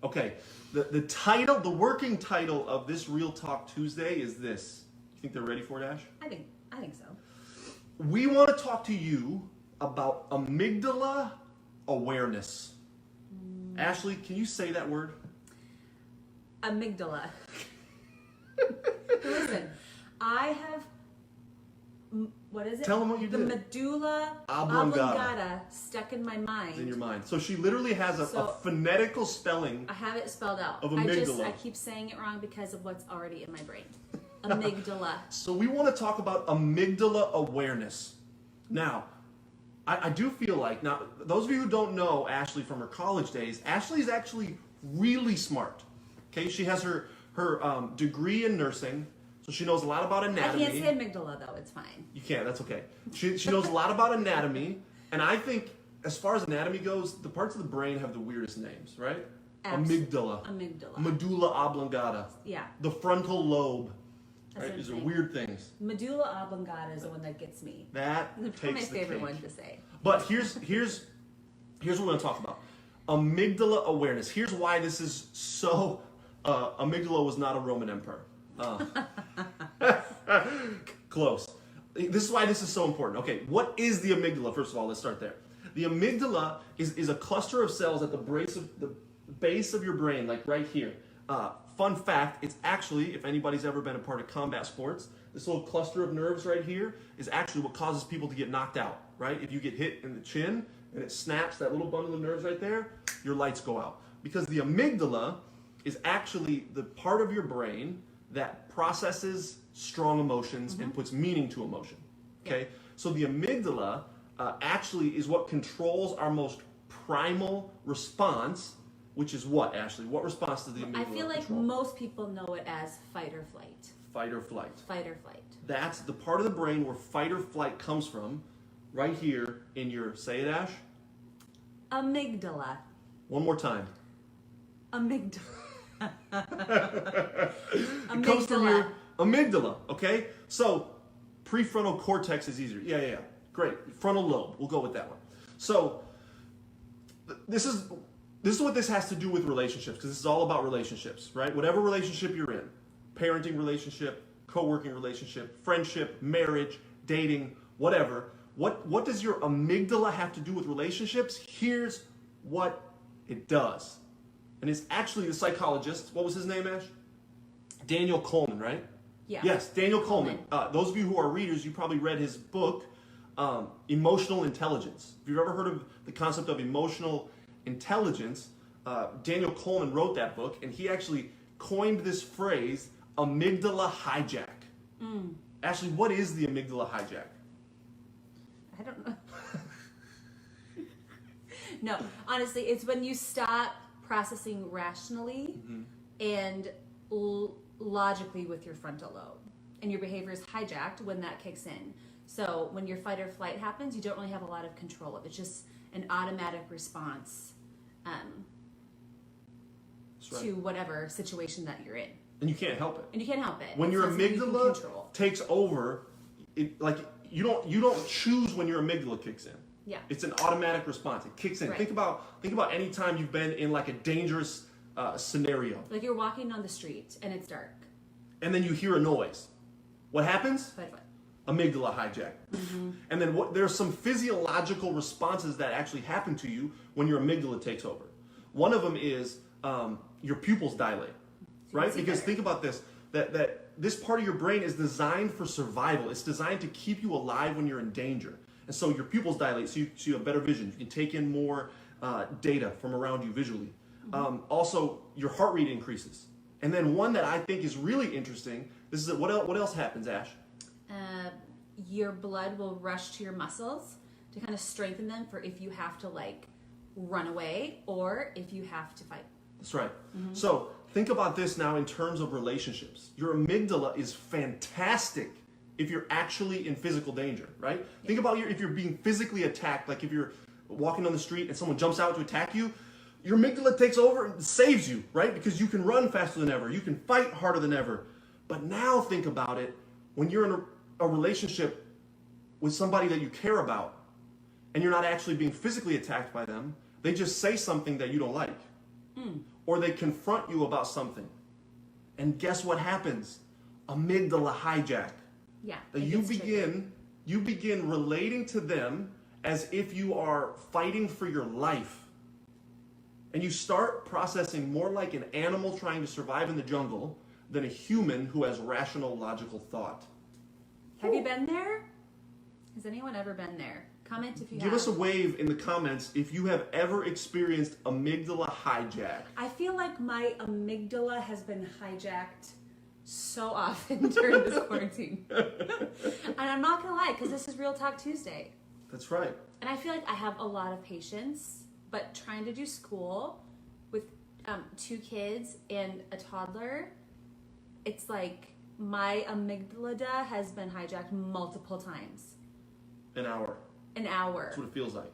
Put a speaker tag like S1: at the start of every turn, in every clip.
S1: Okay, the title, the working title of this Real Talk Tuesday is this. You think they're ready for it, Ash?
S2: I think so.
S1: We want to talk to you about amygdala awareness. Ashley, can you say that word?
S2: Amygdala. Listen, I have, what is it?
S1: Tell them what you did.
S2: The medulla oblongata stuck in my mind.
S1: It's in your mind. So she literally has a phonetical spelling.
S2: I have it spelled out.
S1: Of amygdala.
S2: I keep saying it wrong because of what's already in my brain. Amygdala.
S1: So we want to talk about amygdala awareness. Now, I do feel like, now, those of you who don't know Ashley from her college days, Ashley's actually really smart. Okay, she has her degree in nursing, so she knows a lot about anatomy.
S2: I can't say amygdala though, it's fine.
S1: You can't, that's okay. She knows a lot about anatomy, and I think as far as anatomy goes, the parts of the brain have the weirdest names, right? Amygdala. Medulla oblongata.
S2: Yeah.
S1: The frontal lobe. Right? These are weird things.
S2: Medulla oblongata is the one that gets me.
S1: That
S2: It's
S1: takes
S2: my
S1: the
S2: favorite
S1: cake.
S2: one to say.
S1: But here's what we're going to talk about. Amygdala awareness. Here's why this is so... amygdala was not a Roman emperor. Close. This is why this is so important. Okay, what is the amygdala? First of all, let's start there. The amygdala is a cluster of cells at the base of your brain, like right here. Fun fact, it's actually, if anybody's ever been a part of combat sports, this little cluster of nerves right here is actually what causes people to get knocked out, right? If you get hit in the chin and it snaps that little bundle of nerves right there, your lights go out. Because the amygdala is actually the part of your brain that processes strong emotions and puts meaning to emotion, okay? So the amygdala actually is what controls our most primal response, which is what, Ashley? What response does the amygdala
S2: I feel like
S1: control?
S2: most people know it as fight or flight.
S1: Fight or flight.
S2: Fight or flight.
S1: That's the part of the brain where fight or flight comes from, right here in your, say it, Ash?
S2: Amygdala.
S1: One more time.
S2: Amygdala.
S1: It comes from your amygdala, okay? So, prefrontal cortex is easier. Yeah. Great. Frontal lobe. We'll go with that one. So, this is what this has to do with relationships, because this is all about relationships, right? Whatever relationship you're in, parenting relationship, co-working relationship, friendship, marriage, dating, whatever, what does your amygdala have to do with relationships? Here's what it does. And it's actually the psychologist, what was his name, Ash? Daniel Coleman, right?
S2: Yeah.
S1: Yes, Daniel Coleman. Those of you who are readers, you probably read his book, Emotional Intelligence. If you've ever heard of the concept of emotional intelligence, Daniel Coleman wrote that book, and he actually coined this phrase, amygdala hijack. Ashley, what is the amygdala hijack?
S2: I don't know. No, honestly, it's when you stop processing rationally and logically with your frontal lobe. And your behavior is hijacked when that kicks in. So when your fight or flight happens, you don't really have a lot of control of it. It's just an automatic response to whatever situation that you're in.
S1: And you can't help it.
S2: And you can't help it.
S1: When your amygdala takes over, you don't choose when your amygdala kicks in.
S2: Yeah.
S1: It's an automatic response. It kicks in.
S2: Right.
S1: Think about any time you've been in like a dangerous scenario.
S2: Like you're walking on the street and it's dark.
S1: And then you hear a noise. What happens?
S2: Fight or flight.
S1: Amygdala hijack. And then there's some physiological responses that actually happen to you when your amygdala takes over. One of them is your pupils dilate, right? Because think about this, that this part of your brain is designed for survival. It's designed to keep you alive when you're in danger. And so your pupils dilate, so you have better vision. You can take in more data from around you visually. Also, your heart rate increases. And then one that I think is really interesting, this is what else happens, Ash?
S2: Your blood will rush to your muscles to kind of strengthen them for if you have to like run away or if you have to fight.
S1: That's right. So think about this now in terms of relationships. Your amygdala is fantastic if you're actually in physical danger, right? Yeah. Think about if you're being physically attacked, like if you're walking on the street and someone jumps out to attack you, your amygdala takes over and saves you, right? Because you can run faster than ever. You can fight harder than ever. But now think about it when you're in a relationship with somebody that you care about and you're not actually being physically attacked by them. They just say something that you don't like. or they confront you about something. And guess what happens? Amygdala hijack.
S2: Yeah.
S1: That you begin relating to them as if you are fighting for your life. And you start processing more like an animal trying to survive in the jungle than a human who has rational, logical thought.
S2: Have you been there? Has anyone ever been there? Comment if you have.
S1: Give us a wave in the comments if you have ever experienced amygdala hijack.
S2: I feel like my amygdala has been hijacked so often during this quarantine. And I'm not going to lie, because this is Real Talk Tuesday.
S1: That's right.
S2: And I feel like I have a lot of patience, but trying to do school with 2 kids and a toddler, it's like my amygdala has been hijacked multiple times.
S1: An hour. That's what it feels like.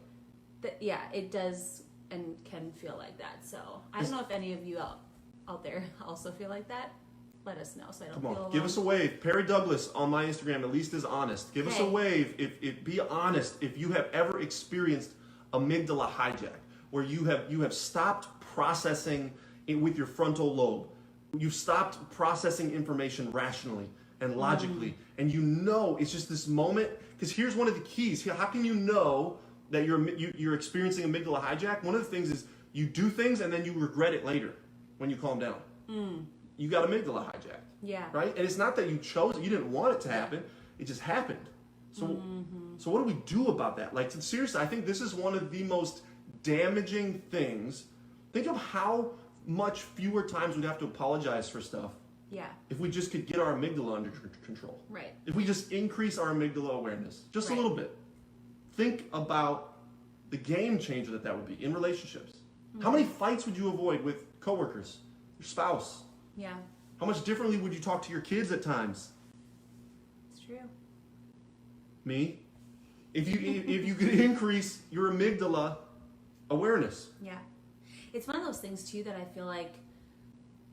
S2: Yeah, it does and can feel like that. So I don't know if any of you out there also feel like that. Let us know so I don't feel alone.
S1: Give us a wave. Perry Douglas on my Instagram at least is honest. Give us a wave if be honest if you have ever experienced amygdala hijack, where you have stopped processing it with your frontal lobe. You've stopped processing information rationally and logically, and you know it's just this moment. Because here's one of the keys. How can you know that you're experiencing amygdala hijack? One of the things is you do things and then you regret it later when you calm down. You got amygdala hijacked.
S2: Yeah.
S1: Right? And it's not that you chose it. You didn't want it to happen. It just happened. So, so what do we do about that? Like, seriously, I think this is one of the most damaging things. Think of how much fewer times we'd have to apologize for stuff.
S2: Yeah.
S1: If we just could get our amygdala under control.
S2: Right.
S1: If we just increase our amygdala awareness, just a little bit. Think about the game changer that would be in relationships. How many fights would you avoid with coworkers, your spouse?
S2: Yeah.
S1: How much differently would you talk to your kids at times?
S2: It's true.
S1: Me? If you could increase your amygdala awareness.
S2: Yeah. It's one of those things too that I feel like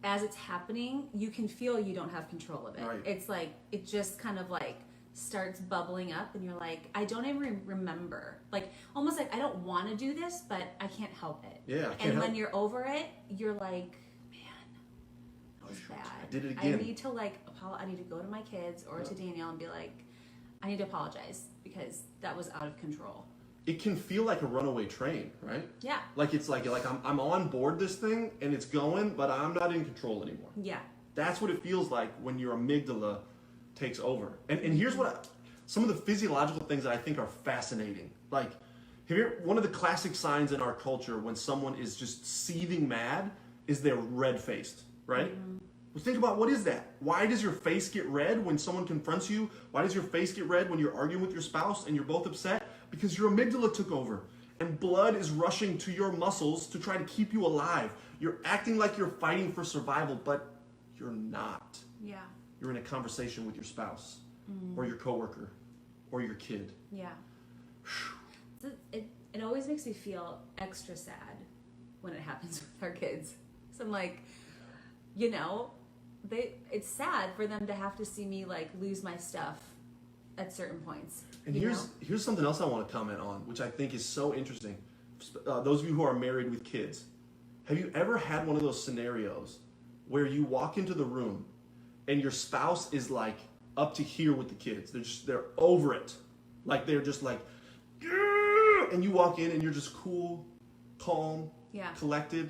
S2: as it's happening, you can feel you don't have control of it.
S1: Right.
S2: It's like, it just kind of like starts bubbling up and you're like, I don't even remember. Like, almost like I don't want to do this, but I can't help it.
S1: Yeah, I can't
S2: And when
S1: help.
S2: you're over it, you're like, man, that was bad.
S1: I did it again.
S2: I need to I need to go to my kids or to Daniel and be like, I need to apologize because that was out of control.
S1: It can feel like a runaway train, right?
S2: Yeah.
S1: Like it's like I'm on board this thing and it's going, but I'm not in control anymore.
S2: Yeah.
S1: That's what it feels like when your amygdala takes over. And here's some of the physiological things that I think are fascinating. Like, one of the classic signs in our culture when someone is just seething mad is they're red-faced, right? Well, think about, what is that? Why does your face get red when someone confronts you? Why does your face get red when you're arguing with your spouse and you're both upset? Because your amygdala took over and blood is rushing to your muscles to try to keep you alive. You're acting like you're fighting for survival, but you're not.
S2: Yeah.
S1: You're in a conversation with your spouse or your coworker or your kid.
S2: Yeah. It always makes me feel extra sad when it happens with our kids. So I'm like, it's sad for them to have to see me like lose my stuff at certain points.
S1: And here's something else I want to comment on, which I think is so interesting. Those of you who are married with kids, have you ever had one of those scenarios where you walk into the room and your spouse is like up to here with the kids? They're over it. Like they're just like, "Grr!" And you walk in and you're just cool, calm, collected.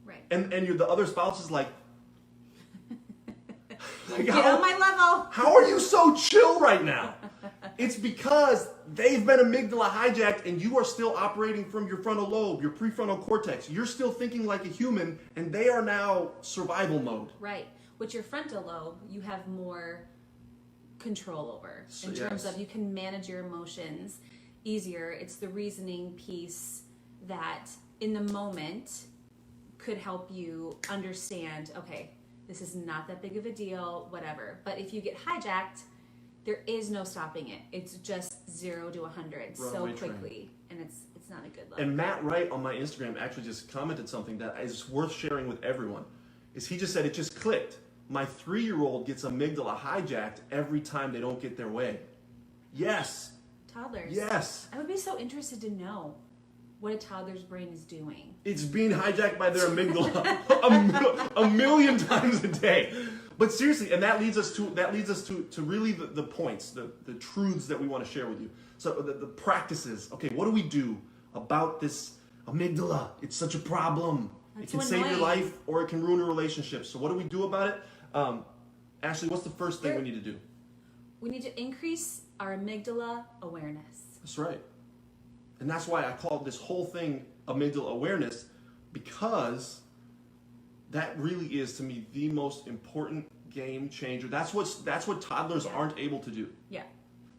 S2: Right.
S1: And the other spouse is like
S2: get on my level.
S1: How are you so chill right now? It's because they've been amygdala hijacked and you are still operating from your frontal lobe, your prefrontal cortex. You're still thinking like a human and they are now survival mode.
S2: Right. With your frontal lobe, you have more control over in terms of you can manage your emotions easier. It's the reasoning piece that in the moment could help you understand, okay, this is not that big of a deal, whatever. But if you get hijacked, there is no stopping it. It's just 0 to 100 so quickly, and it's not a good look.
S1: And Matt Wright on my Instagram actually just commented something that is worth sharing with everyone. He just said it just clicked. My 3-year-old gets amygdala hijacked every time they don't get their way. Yes.
S2: Toddlers.
S1: Yes.
S2: I would be so interested to know what a toddler's brain is doing.
S1: It's being hijacked by their amygdala a million times a day. But seriously, and that leads us to really the points, the truths that we want to share with you. So the practices. Okay, what do we do about this amygdala? It's such a problem. It can save your life or it can ruin a relationship. So what do we do about it? Ashley, what's the first thing we need to do?
S2: We need to increase our amygdala awareness.
S1: That's right. And that's why I call this whole thing amygdala awareness, because that really is, to me, the most important game changer. That's what toddlers aren't able to do.
S2: Yeah.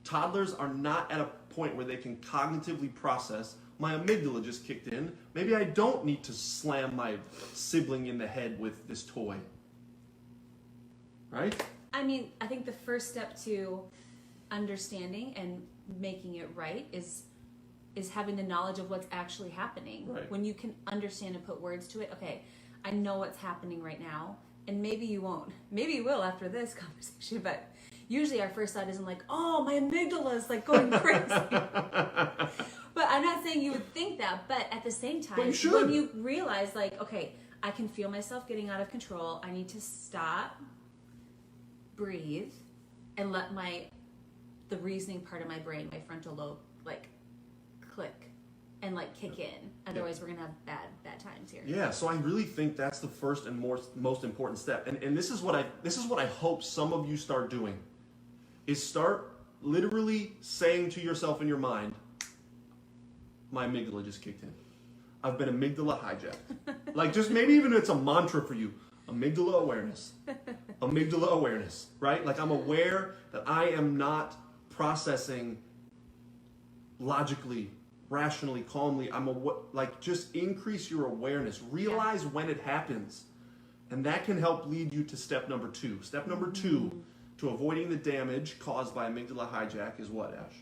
S1: Toddlers are not at a point where they can cognitively process, my amygdala just kicked in. Maybe I don't need to slam my sibling in the head with this toy. Right?
S2: I mean, I think the first step to understanding and making it right is having the knowledge of what's actually happening.
S1: Right.
S2: When you can understand and put words to it, okay, I know what's happening right now, and maybe you won't. Maybe you will after this conversation, but usually our first thought isn't like, oh, my amygdala is like going crazy. But I'm not saying you would think that, but at the same time, when you realize like, okay, I can feel myself getting out of control, I need to stop, breathe, and let the reasoning part of my brain, my frontal lobe, like click and like kick in. Otherwise, we're gonna have bad times here.
S1: Yeah, so I really think that's the first and most important step. And this is what I hope some of you start doing, is start literally saying to yourself in your mind, my amygdala just kicked in. I've been amygdala hijacked. Like, just maybe even it's a mantra for you. Amygdala awareness. Amygdala awareness, right? Like, I'm aware that I am not processing logically, rationally, calmly. Just increase your awareness. Realize when it happens. And that can help lead you to step number 2. Step number 2 to avoiding the damage caused by amygdala hijack is what, Ash?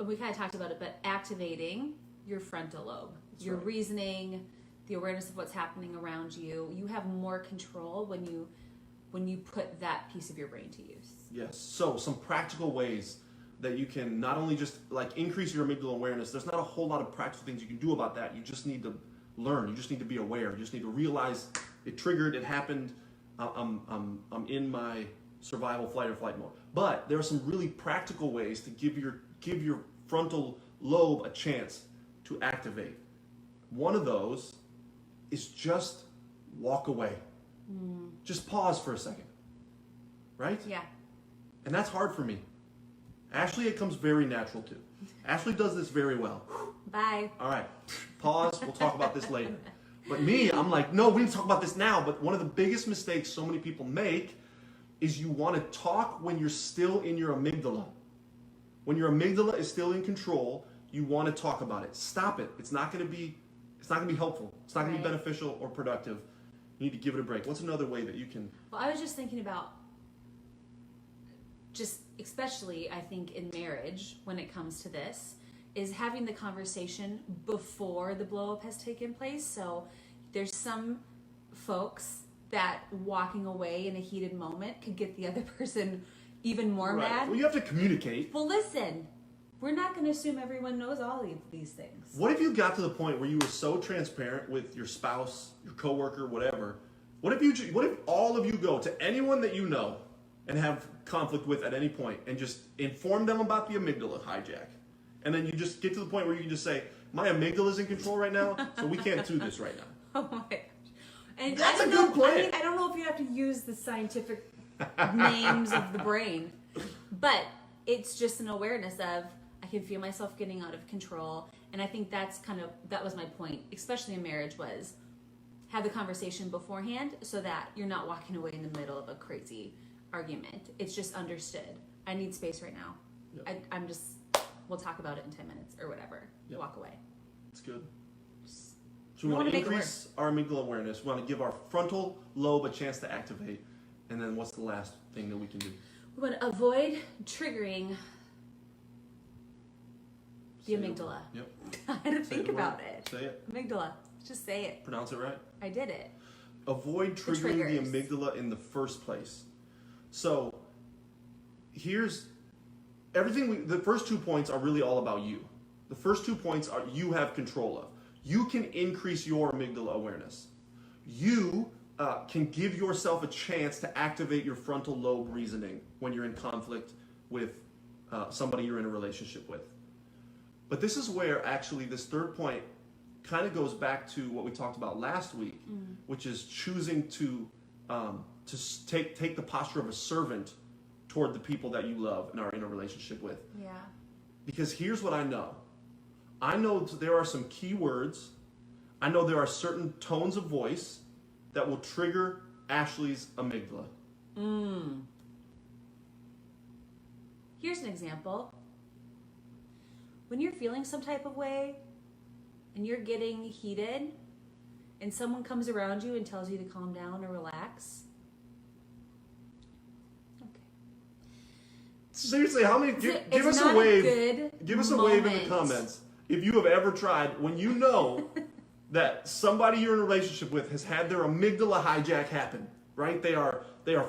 S2: We kind of talked about it, but activating your frontal lobe, your reasoning, the awareness of what's happening around you. You have more control when you put that piece of your brain to use.
S1: Yes. So some practical ways that you can not only just like increase your amygdala awareness. There's not a whole lot of practical things you can do about that. You just need to learn. You just need to be aware. You just need to realize it triggered. It happened. I'm in my survival, flight or flight mode. But there are some really practical ways to give your frontal lobe a chance to activate. One of those is just walk away. Just pause for a second. Right?
S2: Yeah.
S1: And that's hard for me. Ashley, it comes very natural too. Ashley does this very well.
S2: Bye.
S1: All right. Pause. We'll talk about this later. But me, I'm like, no, we need to talk about this now. But one of the biggest mistakes so many people make is you want to talk when you're still in your amygdala. When your amygdala is still in control, you want to talk about it. Stop it. It's not going to be helpful. It's not going to be beneficial or productive. You need to give it a break. What's another way that you can...
S2: Well, I was just thinking about, just especially I think in marriage when it comes to this, is having the conversation before the blow up has taken place. So there's some folks that walking away in a heated moment could get the other person even more mad.
S1: Well, you have to communicate.
S2: Well, listen, we're not going to assume everyone knows all of these things.
S1: What if you got to the point where you were so transparent with your spouse, your coworker, whatever? What if all of you go to anyone that you know and have conflict with at any point and just inform them about the amygdala hijack? And then you just get to the point where you can just say, my amygdala is in control right now, so we can't do this right now.
S2: Oh my gosh. And
S1: That's a good plan.
S2: I don't know if you have to use the scientific names of the brain, but it's just an awareness of, I can feel myself getting out of control. And I think that was my point, especially in marriage, was have the conversation beforehand so that you're not walking away in the middle of a crazy argument. It's just understood. I need space right now. Yep. We'll talk about it in 10 minutes or whatever. Yep. Walk away.
S1: That's good. So we want to increase our amygdala awareness. We want to give our frontal lobe a chance to activate. And then what's the last thing that we can do?
S2: We want to avoid triggering the amygdala.
S1: Yep.
S2: I had to think about it.
S1: Say it.
S2: Amygdala. Just say it.
S1: Pronounce it right.
S2: I did it.
S1: Avoid triggering the amygdala in the first place. So here's everything. The first 2 points are really all about you. The first 2 points are you have control of. you can increase your amygdala awareness. You can give yourself a chance to activate your frontal lobe reasoning when you're in conflict with somebody you're in a relationship with. But this is where actually this third point kind of goes back to what we talked about last week, which is choosing to take the posture of a servant toward the people that you love and are in a relationship with.
S2: Yeah.
S1: Because here's what I know. I know there are some key words. I know there are certain tones of voice that will trigger Ashley's amygdala.
S2: Here's an example. When you're feeling some type of way and you're getting heated and someone comes around you and tells you to calm down or relax. Okay.
S1: Seriously, how many? Give us a wave. Give us a wave in the comments if you have ever tried when you know that somebody you're in a relationship with has had their amygdala hijack happen. Right? They are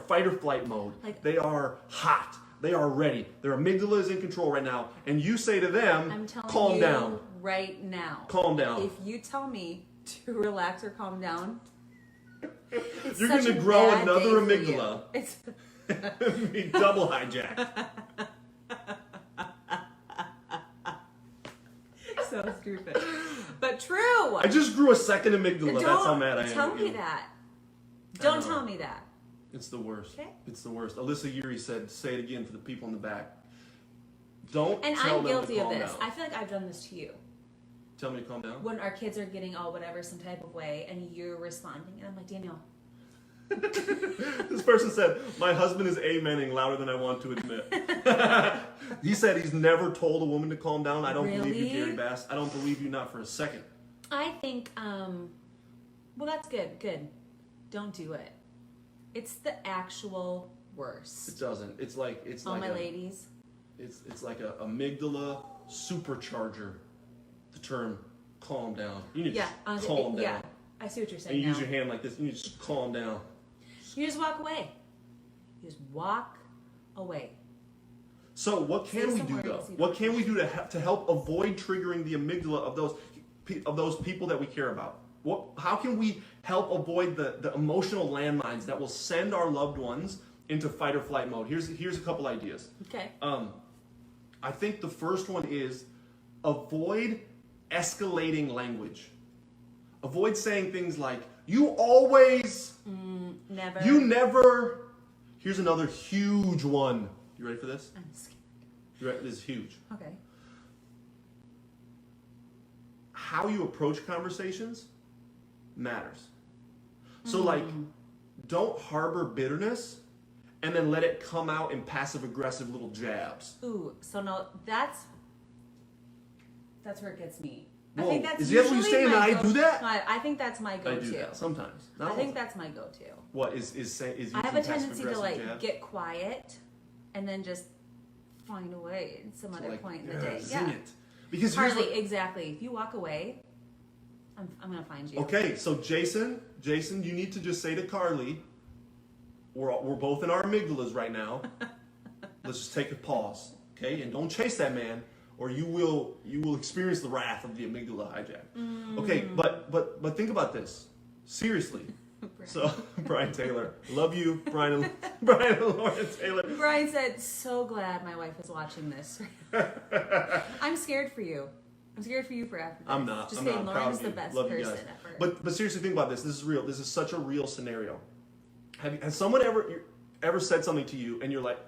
S1: fight or flight mode. They are hot. They are ready. Their amygdala is in control right now, and you say to them, "Calm down."
S2: Right now.
S1: Calm down.
S2: If you tell me to relax or calm down,
S1: you're going to grow another amygdala. It's be double hijacked.
S2: So stupid, but true.
S1: I just grew a second amygdala. That's how mad I am.
S2: Tell me that. Don't tell me that.
S1: It's the worst.
S2: Okay.
S1: It's the worst. Alyssa Yuri said, "Say it again for the people in the back." Don't.
S2: And
S1: tell
S2: I'm
S1: them
S2: guilty
S1: to
S2: of
S1: calm
S2: this.
S1: down.
S2: I feel like I've done this to you.
S1: Tell me to calm down.
S2: When our kids are getting all whatever, some type of way, and you're responding, and I'm like, Daniel.
S1: This person said, "My husband is amening louder than I want to admit." He said he's never told a woman to calm down. I don't believe you, Gary Bass. I don't believe you, not for a second.
S2: I think, well, that's good. Good. Don't do it. It's the actual worst.
S1: It doesn't. It's like
S2: my ladies.
S1: It's like a amygdala supercharger. The term "calm down." You need to calm down.
S2: Yeah, I see what you're saying.
S1: And you use your hand like this. You need to just calm down.
S2: You just walk away. You just walk away.
S1: So what can we do though? What can we do to help avoid triggering the amygdala of those people that we care about? How can we help avoid the emotional landmines that will send our loved ones into fight or flight mode? Here's a couple ideas.
S2: Okay.
S1: I think the first one is avoid escalating language. Avoid saying things like, "You always,"
S2: never.
S1: "You never." Here's another huge one. You ready for this?
S2: I'm scared.
S1: You ready? This is huge.
S2: Okay.
S1: How you approach conversations matters. So don't harbor bitterness and then let it come out in passive aggressive little jabs.
S2: Ooh, so no, that's where it gets me.
S1: Whoa,
S2: I think that's
S1: is that what you're saying that I do that?
S2: No, I think that's my go-to.
S1: I do that sometimes.
S2: I think that's my go-to.
S1: What is using
S2: I have a tendency to
S1: jabs?
S2: get quiet and then just find a way at some other point in the day.
S1: Zing it. Because
S2: Carly, exactly. If you walk away, I'm gonna find you.
S1: Okay, so Jason, you need to just say to Carly, we're both in our amygdalas right now. Let's just take a pause, okay? And don't chase that man, or you will experience the wrath of the amygdala hijack. Okay, but think about this seriously. So Brian Taylor, love you, Brian and Lauren Taylor.
S2: Brian said, "So glad my wife is watching this." I'm scared for you. I'm scared for you for after this.
S1: I'm not.
S2: Just
S1: I'm
S2: saying,
S1: not.
S2: Lauren's the best person ever.
S1: But seriously, think about this. This is real. This is such a real scenario. Has someone ever said something to you and you're like,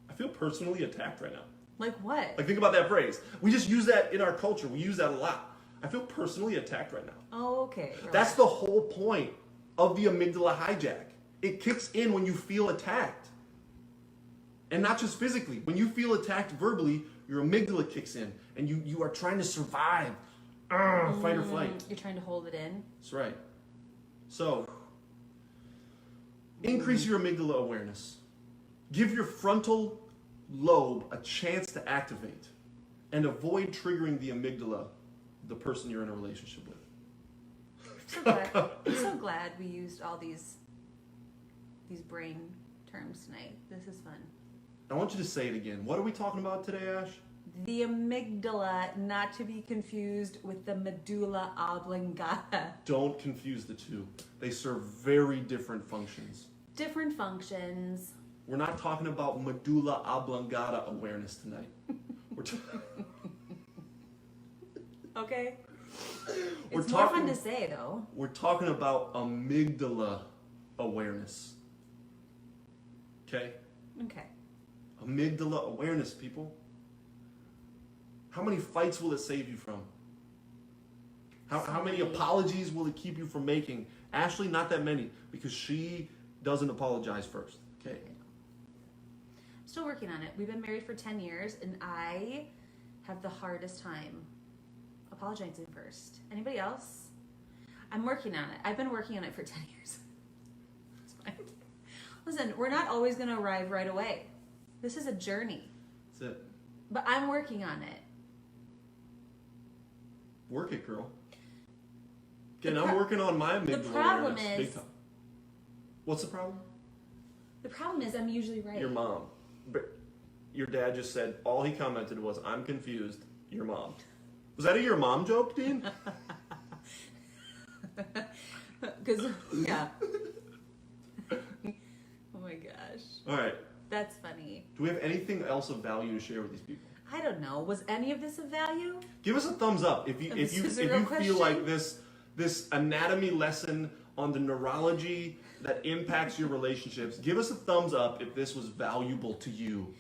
S1: "I feel personally attacked right now"?
S2: Like what?
S1: Like think about that phrase. We just use that in our culture. We use that a lot. I feel personally attacked right now.
S2: Oh, okay. Right.
S1: That's the whole point of the amygdala hijack. It kicks in when you feel attacked. And not just physically. When you feel attacked verbally, your amygdala kicks in and you are trying to survive. Fight or flight.
S2: You're trying to hold it in.
S1: That's right. So, increase your amygdala awareness. Give your frontal lobe a chance to activate. And avoid triggering the amygdala, the person you're in a relationship with.
S2: I'm so glad we used all these brain terms tonight. This is fun.
S1: I want you to say it again. What are we talking about today, Ash?
S2: The amygdala, not to be confused with the medulla oblongata.
S1: Don't confuse the two. They serve very different functions.
S2: Different functions.
S1: We're not talking about medulla oblongata awareness tonight. We're
S2: Okay.
S1: We're
S2: It's more fun to say, though.
S1: We're talking about amygdala awareness. Okay?
S2: Okay.
S1: Amygdala awareness, people. How many fights will it save you from? How many apologies will it keep you from making? Ashley, not that many, because she doesn't apologize first. Okay.
S2: I'm still working on it. We've been married for 10 years, and I have the hardest time apologizing first. Anybody else? I'm working on it. I've been working on it for 10 years. It's fine. Listen, we're not always going to arrive right away. This is a journey.
S1: That's it.
S2: But I'm working on it.
S1: Work it, girl. Again, I'm working on my amygdala.
S2: The problem
S1: awareness,
S2: is...
S1: big time. What's the problem?
S2: The problem is I'm usually right.
S1: Your mom. But your dad just said, all he commented was, I'm confused. Your mom. Was that a your mom joke, Dean?
S2: Because, yeah. Oh my gosh.
S1: All right.
S2: That's funny.
S1: Do we have anything else of value to share with these people?
S2: I don't know. Was any of this of value?
S1: Give us a thumbs up if you feel like this anatomy lesson on the neurology that impacts your relationships. Give us a thumbs up if this was valuable to you.